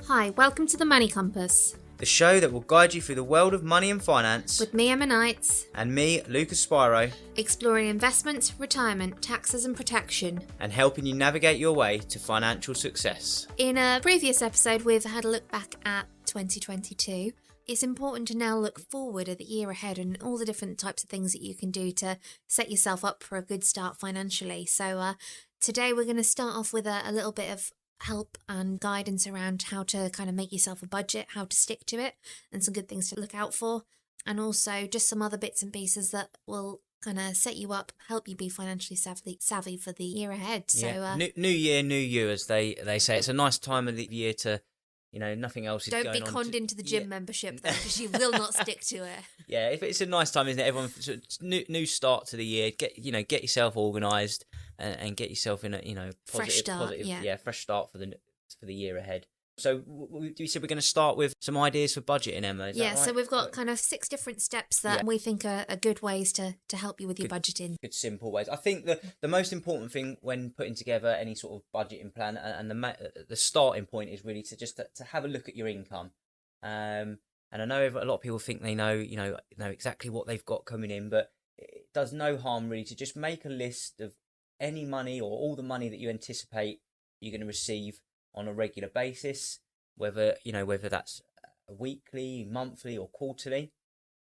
Hi, welcome to the Money Compass, the show that will guide you through the world of money and finance. with me, Emma Knights, And me, Lukas Spyrou, exploring investments, retirement, taxes and protection. and helping you navigate your way to financial success. In a previous episode, we've had a look back at 2022. It's important to now look forward at the year ahead and all the different types of things that you can do to set yourself up for a good start financially. So today we're going to start off with a little bit of help and guidance around how to kind of make yourself a budget, how to stick to it, and some good things to look out for. And also just some other bits and pieces that will kind of set you up, help you be financially savvy for the year ahead. Yeah. So new year, new you, as they say. It's a nice time of the year to, nothing else is going on. Don't be conned into the gym membership, though, because you will not stick to it. Yeah, if it's a nice time, isn't it? Everyone, new start to the year. Get yourself organised and get yourself in a positive, fresh start for the year ahead. So you said we're going to start with some ideas for budgeting, Emma. Is that right? So we've got kind of 6 different steps that we think are good ways to help you with your budgeting. Good simple ways. I think the most important thing when putting together any sort of budgeting plan and the starting point is really to have a look at your income. And I know a lot of people think they know exactly what they've got coming in, but it does no harm really to just make a list of any money or all the money that you anticipate you're going to receive on a regular basis, whether that's weekly, monthly or quarterly.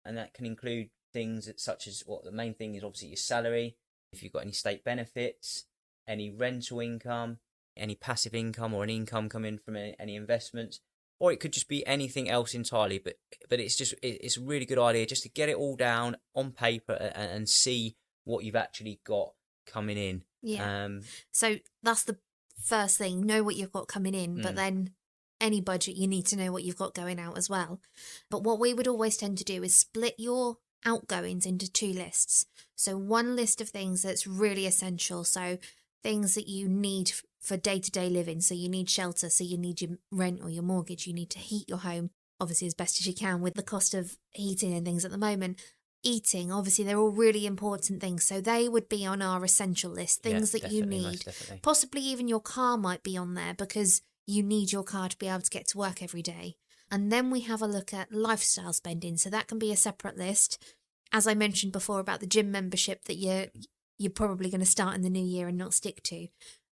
And that can include things such as, the main thing is obviously your salary, if you've got any state benefits, any rental income, any passive income or an income coming from any investments, or it could just be anything else entirely. But it's a really good idea just to get it all down on paper and see what you've actually got coming in. Yeah. So that's the first thing, know what you've got coming in, but then any budget you need to know what you've got going out as well. But what we would always tend to do is split your outgoings into 2 lists. So one list of things that's really essential, so things that you need for day-to-day living. So you need shelter, so you need your rent or your mortgage, you need to heat your home obviously as best as you can with the cost of heating and things at the moment. Eating, obviously, they're all really important things. So they would be on our essential list, things that you need. Possibly even your car might be on there because you need your car to be able to get to work every day. And then we have a look at lifestyle spending. So that can be a separate list. As I mentioned before about the gym membership that you're probably going to start in the new year and not stick to.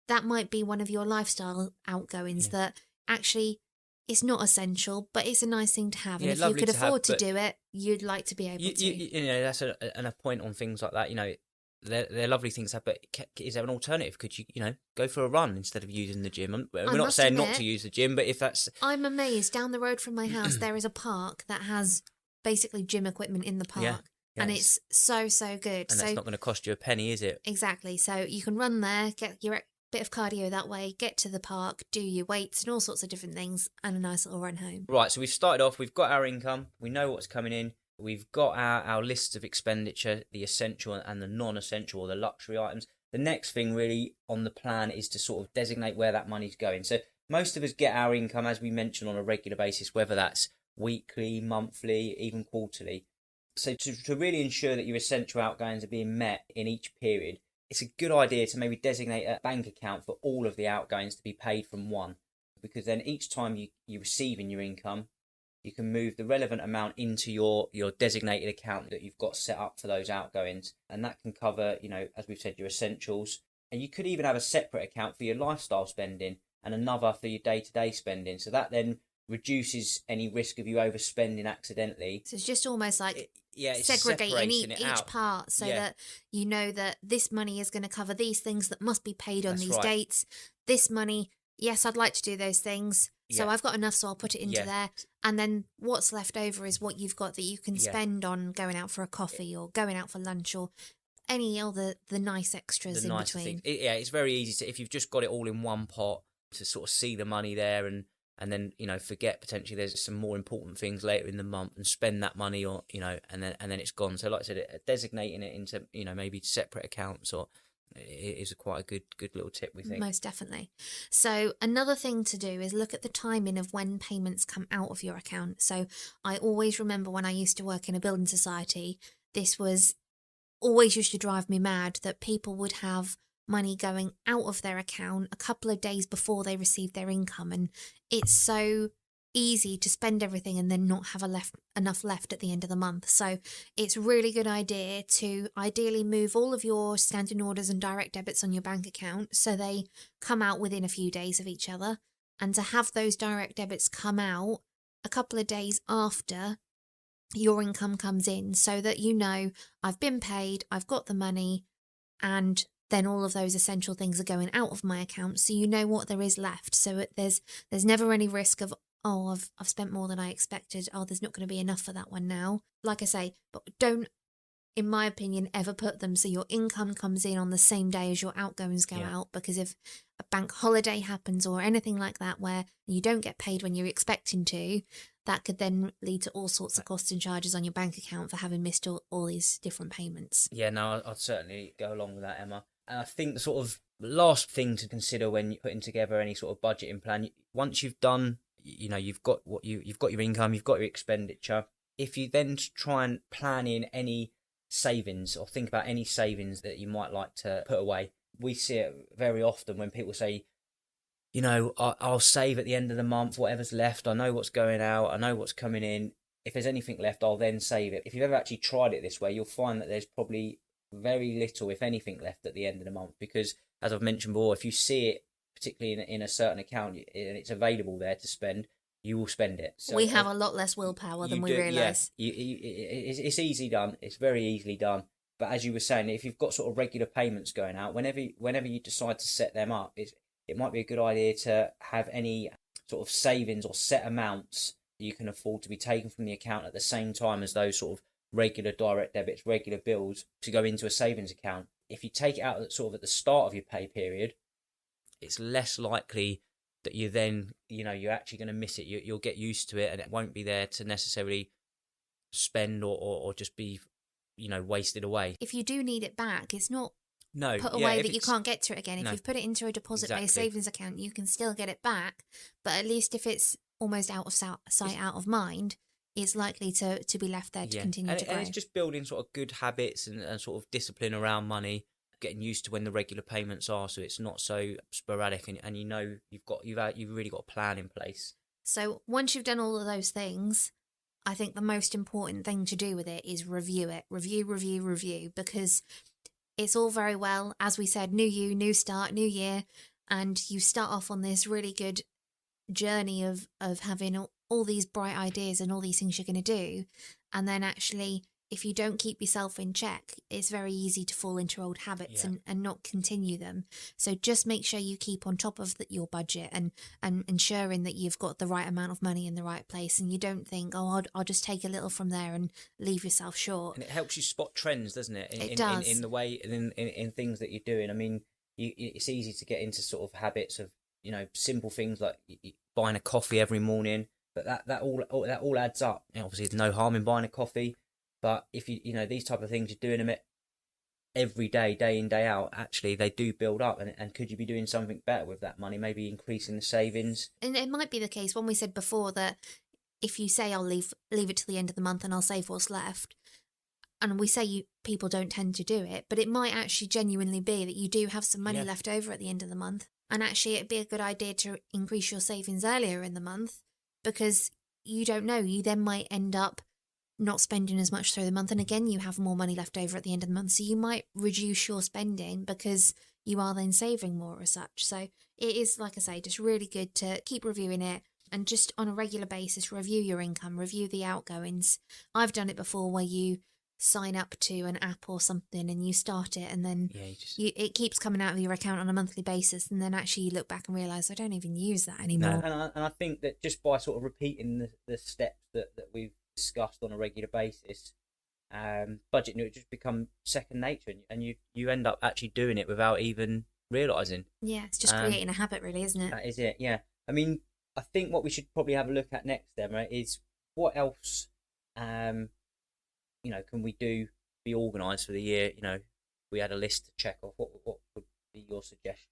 That might be one of your lifestyle outgoings that actually it's not essential, but it's a nice thing to have. And if you could afford to do it, you'd like to be able to. That's a point on things like that. They're lovely things to have, but is there an alternative? Could you, go for a run instead of using the gym? We're not saying not to use the gym, but if that's... I'm amazed. Down the road from my house, there is a park that has basically gym equipment in the park. Yeah. And it's so good. And that's not going to cost you a penny, is it? Exactly. So you can run there, get your bit of cardio that way, get to the park, do your weights and all sorts of different things, and a nice little run home. Right, so we've started off, we've got our income, we know what's coming in, we've got our lists of expenditure, the essential and the non-essential or the luxury items. The next thing really on the plan is to sort of designate where that money's going. So most of us get our income, as we mentioned, on a regular basis, whether that's weekly, monthly, even quarterly. So to really ensure that your essential outgoings are being met in each period, it's a good idea to maybe designate a bank account for all of the outgoings to be paid from one, because then each time you receive in your income, you can move the relevant amount into your designated account that you've got set up for those outgoings. And that can cover, as we've said, your essentials. And you could even have a separate account for your lifestyle spending and another for your day-to-day spending. So that then reduces any risk of you overspending accidentally. So it's just almost like segregating each part so that you know that this money is going to cover these things that must be paid on these dates. This money, yes, I'd like to do those things. So I've got enough, so I'll put it into there. And then what's left over is what you've got that you can spend on going out for a coffee or going out for lunch or any other the nice extras in between. It's very easy if you've just got it all in one pot to sort of see the money there and then forget potentially there's some more important things later in the month and spend that money or and then it's gone. So like I said, designating it into maybe separate accounts or it is quite a good little tip, we think. Most definitely. So another thing to do is look at the timing of when payments come out of your account. So I always remember when I used to work in a building society, this was always used to drive me mad that people would have money going out of their account a couple of days before they received their income. And it's so easy to spend everything and then not have enough left at the end of the month. So it's a really good idea to ideally move all of your standing orders and direct debits on your bank account so they come out within a few days of each other, and to have those direct debits come out a couple of days after your income comes in, so that you know I've been paid, I've got the money, and then all of those essential things are going out of my account, so you know what there is left. So there's never any risk of, oh, I've spent more than I expected. Oh, there's not going to be enough for that one now. Like I say, but don't, in my opinion, ever put them so your income comes in on the same day as your outgoings go out, because if a bank holiday happens or anything like that where you don't get paid when you're expecting to, that could then lead to all sorts of costs and charges on your bank account for having missed all these different payments. Yeah, no, I'd certainly go along with that, Emma. And I think the sort of last thing to consider when you're putting together any sort of budgeting plan, once you've done, you've got you've got your income, you've got your expenditure. If you then try and plan in any savings or think about any savings that you might like to put away, we see it very often when people say, I'll save at the end of the month, whatever's left. I know what's going out. I know what's coming in. If there's anything left, I'll then save it. If you've ever actually tried it this way, you'll find that there's probably very little, if anything, left at the end of the month. Because, as I've mentioned before, if you see it, particularly in a certain account, and it's available there to spend, you will spend it. So we have a lot less willpower than we realise. Yeah, it's easy done. It's very easily done. But as you were saying, if you've got sort of regular payments going out, whenever you decide to set them up, it might be a good idea to have any sort of savings or set amounts you can afford to be taken from the account at the same time as those sort of regular direct debits, regular bills, to go into a savings account. If you take it out at the start of your pay period, it's less likely that you then, you're actually going to miss it. You'll get used to it, and it won't be there to necessarily spend or just be, wasted away. If you do need it back, it's not No, put away that you can't get to it again. If No. you've put it into a deposit-based savings account, you can still get it back. But at least if it's almost out of sight, out of mind, it's likely to be left there to continue to grow. And it's just building sort of good habits and sort of discipline around money, getting used to when the regular payments are, so it's not so sporadic, and you've really got a plan in place. So once you've done all of those things, I think the most important thing to do with it is review it. Review, because it's all very well, as we said, new you, new start, new year, and you start off on this really good journey of having all these bright ideas and all these things you're going to do, and then actually, if you don't keep yourself in check, it's very easy to fall into old habits and not continue them. So just make sure you keep on top of your budget and ensuring that you've got the right amount of money in the right place, and you don't think, oh, I'll just take a little from there and leave yourself short. And it helps you spot trends, doesn't it? It does. In the way, in things that you're doing. I mean, it's easy to get into sort of habits of, simple things like buying a coffee every morning, but that all adds up. Obviously, there's no harm in buying a coffee. But if these type of things, you're doing them every day, day in, day out, actually they do build up. And could you be doing something better with that money? Maybe increasing the savings. And it might be the case, when we said before, that if you say I'll leave it till the end of the month and I'll save what's left, and we say people don't tend to do it, but it might actually genuinely be that you do have some money left over at the end of the month. And actually it'd be a good idea to increase your savings earlier in the month, because you don't know, you then might end up not spending as much through the month, and again you have more money left over at the end of the month, so you might reduce your spending because you are then saving more as such. So it is, like I say, just really good to keep reviewing it, and just on a regular basis review your income, review the outgoings. I've done it before, where you sign up to an app or something and you start it, and then it keeps coming out of your account on a monthly basis, and then actually you look back and realise I don't even use that anymore. No, and I think that just by sort of repeating the steps that we've discussed on a regular basis, budgeting it just become second nature, and you end up actually doing it without even realising. Yeah, it's just creating a habit, really, isn't it? That is it. Yeah, I mean, I think what we should probably have a look at next, Emma, is what else can we do to be organised for the year? We had a list to check off. What would be your suggestions?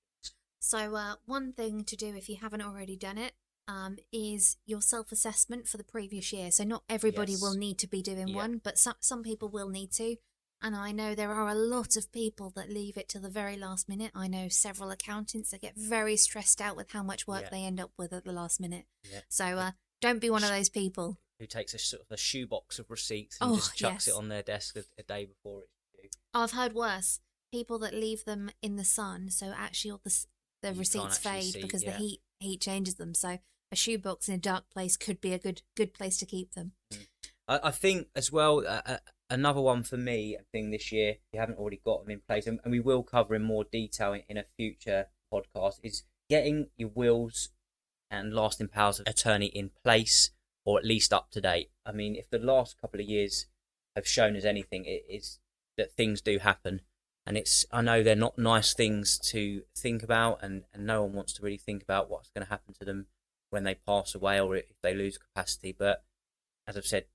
So one thing to do, if you haven't already done it, is your self-assessment for the previous year. So not everybody will need to be doing one, but some people will need to. And I know there are a lot of people that leave it to the very last minute. I know several accountants that get very stressed out with how much work they end up with at the last minute. Yeah. So Don't be one of those people. Who takes a sort of a shoebox of receipts and Oh, just chucks yes. it on their desk a day before it's due. I've heard worse. People that leave them in the sun, so actually all the You can't receipts actually fade see, because yeah. the heat changes them. So a shoebox in a dark place could be a good place to keep them. I think as well, another one for me, I think this year, if you haven't already got them in place, and we will cover in more detail in a future podcast, is getting your wills and lasting powers of attorney in place, or at least up to date. I mean, if the last couple of years have shown us anything, it is that things do happen. And I know they're not nice things to think about, and no one wants to really think about what's going to happen to them when they pass away or if they lose capacity. But as I've said,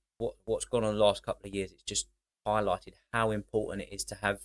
what's gone on the last couple of years, it's just highlighted how important it is to have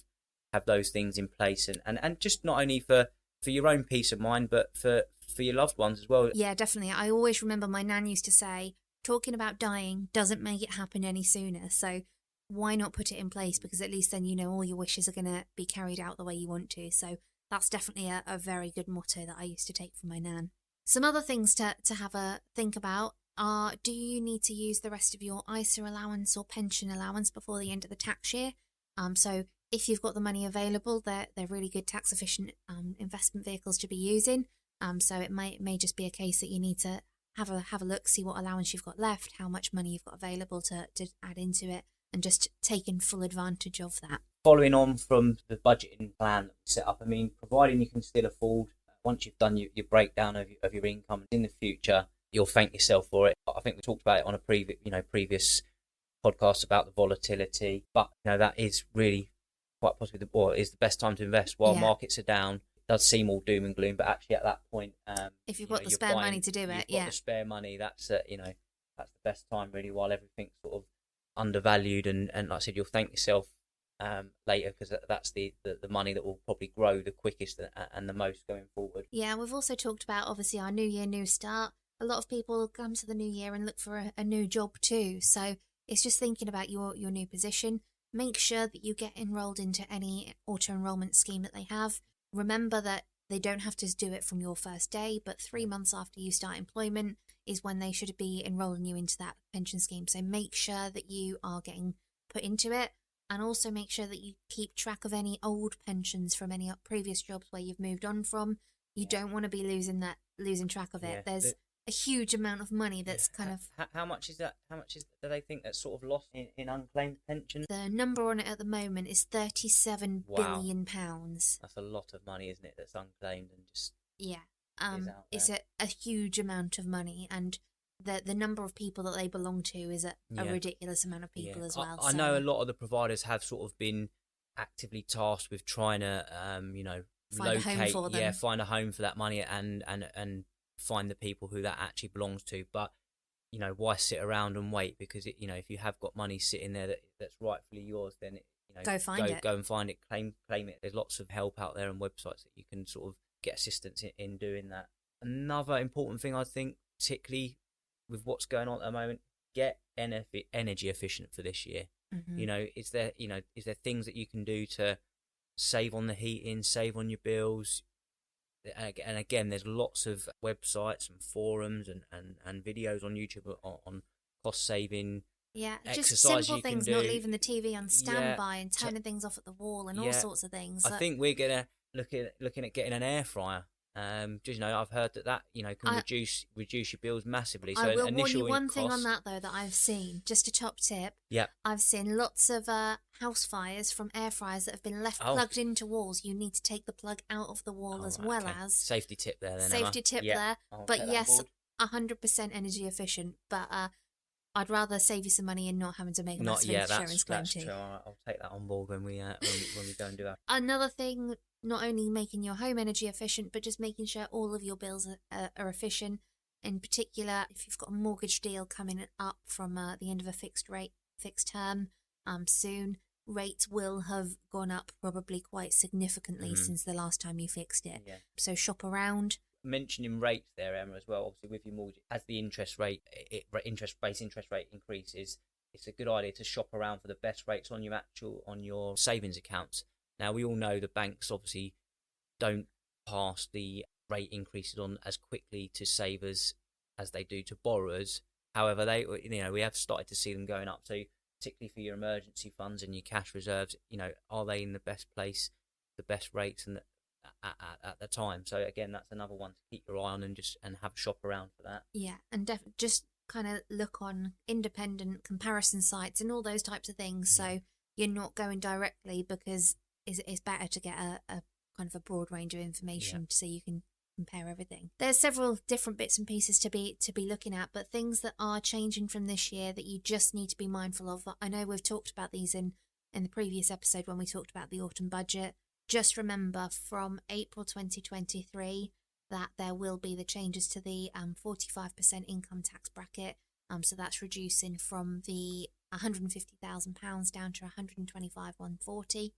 those things in place, and just not only for your own peace of mind, but for your loved ones as well. Yeah, definitely. I always remember my nan used to say, talking about dying doesn't make it happen any sooner. So why not put it in place? Because at least then you know all your wishes are going to be carried out the way you want to. So that's definitely a very good motto that I used to take from my nan. Some other things to have a think about are, do you need to use the rest of your ISA allowance or pension allowance before the end of the tax year? So if you've got the money available, they're really good tax efficient investment vehicles to be using. So it may just be a case that you need to have a look, see what allowance you've got left, how much money you've got available to add into it, and just taking full advantage of that. Following on from the budgeting plan that we set up, I mean, providing you can still afford, once you've done your breakdown of your income in the future, you'll thank yourself for it. I think we talked about it on a previous podcast about the volatility, but that is really quite possibly is the best time to invest while markets are down. It does seem all doom and gloom, but actually at that point, if you've got the spare money to do it, you've got the spare money. That's that's the best time really, while everything's sort of undervalued, and like I said, you'll thank yourself later, because that's the money that will probably grow the quickest and the most going forward. Yeah, we've also talked about obviously our new year, new start. A lot of people come to the new year and look for a new job too. So it's just thinking about your new position. Make sure that you get enrolled into any auto enrollment scheme that they have. Remember that they don't have to do it from your first day, but 3 months after you start employment is when they should be enrolling you into that pension scheme. So make sure that you are getting put into it, and also make sure that you keep track of any old pensions from any previous jobs where you've moved on from. You don't want to be losing track of it. There's a huge amount of money that's kind of... How much is that? How much do they think that's sort of lost in unclaimed pensions? The number on it at the moment is £37 billion. That's a lot of money, isn't it, that's unclaimed and just... Yeah. It's a huge amount of money, and the number of people that they belong to is a ridiculous amount of people as well. I know a lot of the providers have sort of been actively tasked with trying to find a home for them. Find a home for that money and find the people who that actually belongs to. But why sit around and wait? Because if you have got money sitting there that's rightfully yours, then go and find it, claim it. There's lots of help out there and websites that you can sort of get assistance in doing that. Another important thing, I think, particularly with what's going on at the moment, get energy efficient for this year. Mm-hmm. Is there things that you can do to save on the heating, save on your bills? And again, there's lots of websites and forums and videos on YouTube on cost saving. Yeah, just simple things, not leaving the TV on standby and turning things off at the wall and all sorts of things. I think we're gonna looking at getting an air fryer. I've heard that can reduce your bills massively. So I will warn you one thing on that though that I've seen. Just a top tip. Yeah. I've seen lots of house fires from air fryers that have been left plugged into walls. You need to take the plug out of the wall as safety tip there. Then safety tip there. But yes, 100% energy efficient. But I'd rather save you some money and not having to make a massive insurance claim too. That's true. I'll take that on board when we go and do that. Another thing, not only making your home energy efficient, but just making sure all of your bills are efficient. In particular, if you've got a mortgage deal coming up from the end of a fixed term soon, rates will have gone up probably quite significantly since the last time you fixed it. Yeah. So shop around. Mentioning rates there, Emma, as well. Obviously, with your mortgage, as the interest rate increases, it's a good idea to shop around for the best rates on your savings accounts. Now, we all know the banks obviously don't pass the rate increases on as quickly to savers as they do to borrowers. However, we have started to see them going up. So particularly for your emergency funds and your cash reserves, are they in the best place, the best rates, and at the time? So again, that's another one to keep your eye on and have a shop around for that. Yeah, and just kind of look on independent comparison sites and all those types of things. So you're not going directly, because it's better to get a kind of a broad range of information so you can compare everything. There's several different bits and pieces to be looking at, but things that are changing from this year that you just need to be mindful of. I know we've talked about these in the previous episode when we talked about the autumn budget. Just remember, from April 2023, that there will be the changes to the 45% income tax bracket. So that's reducing from the £150,000 down to 125,140.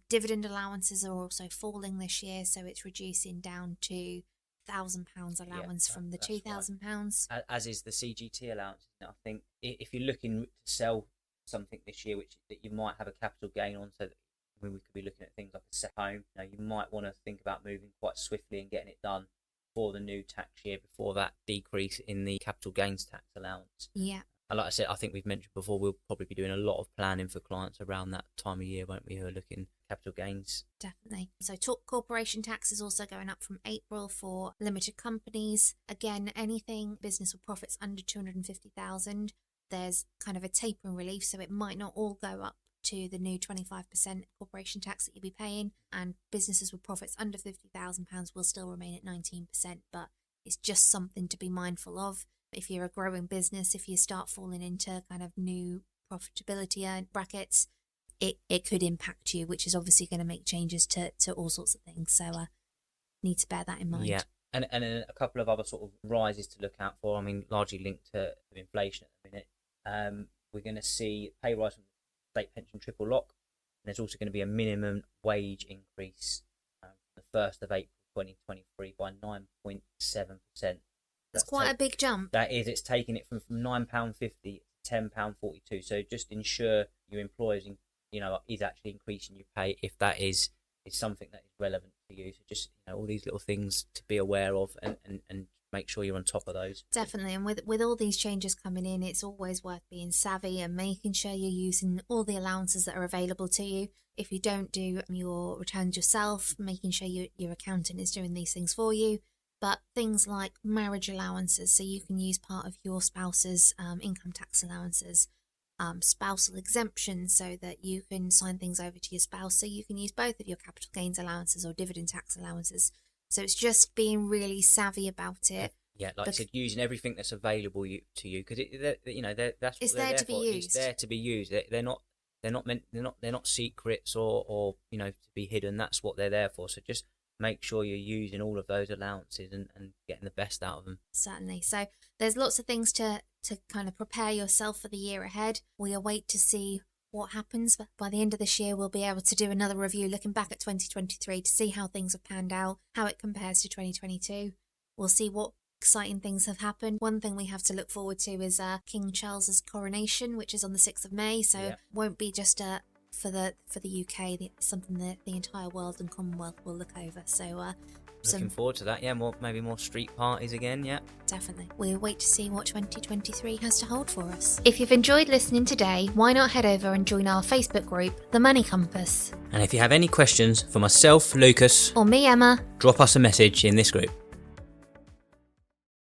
Dividend allowances are also falling this year, so it's reducing down to £1,000 allowance from the £2,000. Right. As is the CGT allowance. I think if you're looking to sell something this year, that you might have a capital gain on, so that we could be looking at things like a set home. You might want to think about moving quite swiftly and getting it done for the new tax year, before that decrease in the capital gains tax allowance. Yeah. And like I said, I think we've mentioned before, we'll probably be doing a lot of planning for clients around that time of year, won't we, who are looking capital gains. Definitely. So corporation tax is also going up from April for limited companies. Again, anything business or profits under 250,000, there's kind of a tapering relief, so it might not all go up to the new 25% corporation tax that you'll be paying, and businesses with profits under £50,000 will still remain at 19%, but it's just something to be mindful of. If you're a growing business, if you start falling into kind of new profitability brackets, it could impact you, which is obviously going to make changes to all sorts of things. So need to bear that in mind. Yeah, and then a couple of other sort of rises to look out for. I mean, largely linked to inflation at the minute. We're going to see pay rise from the state pension triple lock, and there's also going to be a minimum wage increase from the 1st of April 2023 by 9.7%. That's quite a big jump. That is, it's taking it from £9.50 to £10.42. So just ensure your employers, is actually increasing your pay if that is something that is relevant to you. So just all these little things to be aware of and make sure you're on top of those. Definitely, and with all these changes coming in, it's always worth being savvy and making sure you're using all the allowances that are available to you. If you don't do your returns yourself, making sure your accountant is doing these things for you. But things like marriage allowances, so you can use part of your spouse's income tax allowances, spousal exemptions, so that you can sign things over to your spouse, so you can use both of your capital gains allowances or dividend tax allowances. So it's just being really savvy about it. Yeah, like I said, using everything that's available to you, because that's what they're there for. It's there to be used. They're not secrets or to be hidden. That's what they're there for. So just make sure you're using all of those allowances and getting the best out of them. Certainly. So there's lots of things to kind of prepare yourself for the year ahead. We await to see what happens. But by the end of this year, we'll be able to do another review looking back at 2023 to see how things have panned out, how it compares to 2022. We'll see what exciting things have happened. One thing we have to look forward to is King Charles's coronation, which is on the 6th of May. So it won't be just for the UK, something that the entire world and Commonwealth will look over. So looking forward to that. Yeah, maybe more street parties again. Yeah, definitely. We'll wait to see what 2023 has to hold for us. If you've enjoyed listening today, why not head over and join our Facebook group, The Money Compass. And if you have any questions for myself, Lucas, or me, Emma, drop us a message in this group.